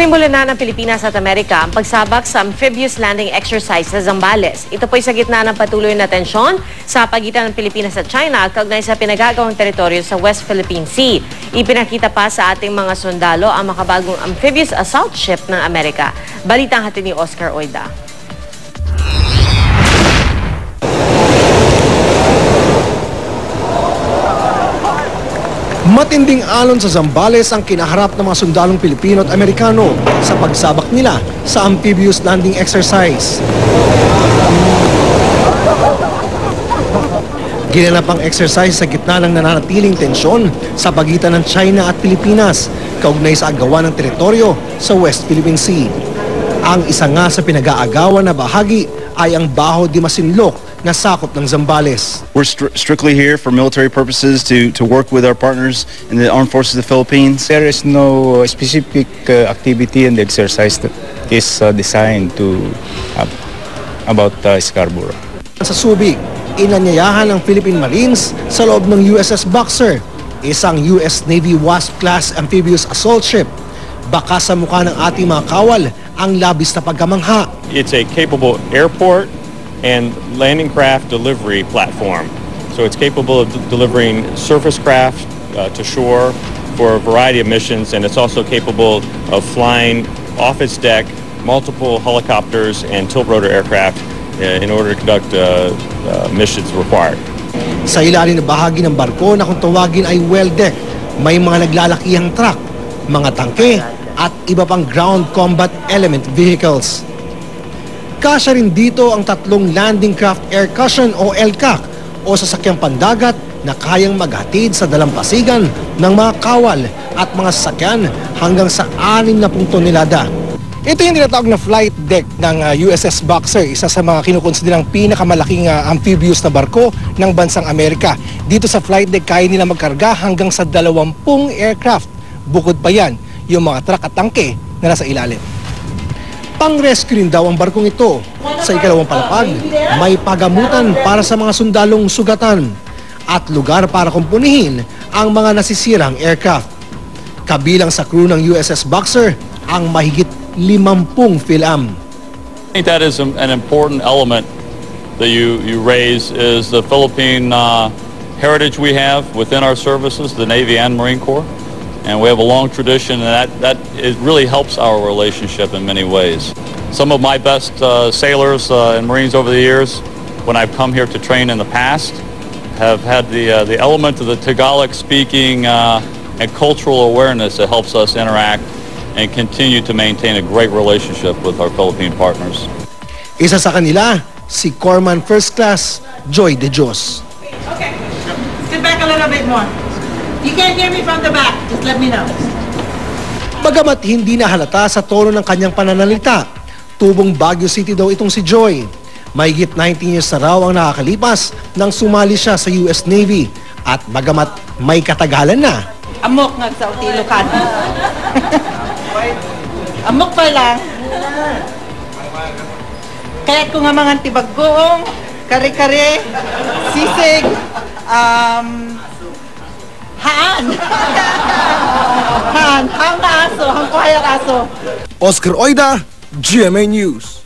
Sinimula na ng Pilipinas at Amerika ang pagsabak sa amphibious landing exercise sa Zambales. Ito po'y sa gitna ng patuloy na tensyon sa pagitan ng Pilipinas at China kaugnay sa pinagagawang teritoryo sa West Philippine Sea. Ipinakita pa sa ating mga sundalo ang makabagong amphibious assault ship ng Amerika. Balitang hatid ni Oscar Oida. Matinding alon sa Zambales ang kinaharap ng mga sundalong Pilipino at Amerikano sa pagsabak nila sa amphibious landing exercise. Ginanap ang exercise sa gitna ng nananatiling tensyon sa pagitan ng China at Pilipinas kaugnay sa agawan ng teritoryo sa West Philippine Sea. Ang isa nga sa pinag-aagawan na bahagi ay ang Bajo de Masinloc na sakop ng Zambales. We're strictly here for military purposes to work with our partners in the Armed Forces of the Philippines. There is no specific activity in the exercise that is designed to about Scarborough. Sa Subic, inanyayahan ng Philippine Marines sa loob ng USS Boxer, isang US Navy Wasp-class amphibious assault ship. Baka sa mukha ng ating mga kawal ang labis na pagkamangha. It's a capable airport and landing craft delivery platform. So it's capable of delivering surface craft to shore for a variety of missions, and it's also capable of flying off its deck multiple helicopters and tilt-rotor aircraft in order to conduct missions required. Sa ilalim na bahagi ng barko na kung tawagin ay well deck, may mga naglalakihang truck, mga tangke at iba pang ground combat element vehicles. Kasya rin dito ang tatlong landing craft air cushion o LCAC o sasakyang pandagat na kayang maghatid sa dalampasigan ng mga kawal at mga sasakyan hanggang sa 60 tonelada. Ito yung tinatawag na flight deck ng USS Boxer, isa sa mga kinukonsiderang pinakamalaking amphibious na barko ng bansang Amerika. Dito sa flight deck kaya nila magkarga hanggang sa 20 aircraft. Bukod pa yan, yung mga truck at tangke na nasa ilalim. Pang-rescue rin daw ang barkong ito. Sa ikalawang palapag, may pagamutan para sa mga sundalong sugatan at lugar para kumpunihin ang mga nasisirang aircraft. Kabilang sa crew ng USS Boxer ang mahigit 50 PhilAm. I think that is an important element that you raise is the Philippine heritage we have within our services, the Navy and Marine Corps. And we have a long tradition, and that it really helps our relationship in many ways. Some of my best sailors and Marines over the years, when I've come here to train in the past, have had the element of the Tagalog speaking and cultural awareness that helps us interact and continue to maintain a great relationship with our Philippine partners. Isa sa kanila, si Corpsman First Class Joy De Dios. Okay, sit back a little bit more. You can't hear me from the back, just let me know. Bagamat hindi na halata sa tono ng kanyang pananalita, tubong Baguio City daw itong si Joy. Mahigit 19 years na raw ang nakakalipas nang sumali siya sa US Navy at bagamat may katagalan na. Amok nga sa Utilocan. Amok pa lang. Kaya ko nga mga tibaggoong, kare-kare, sisig, haan nga aso, hang kuhayang aso. Oscar Oida, GMA News.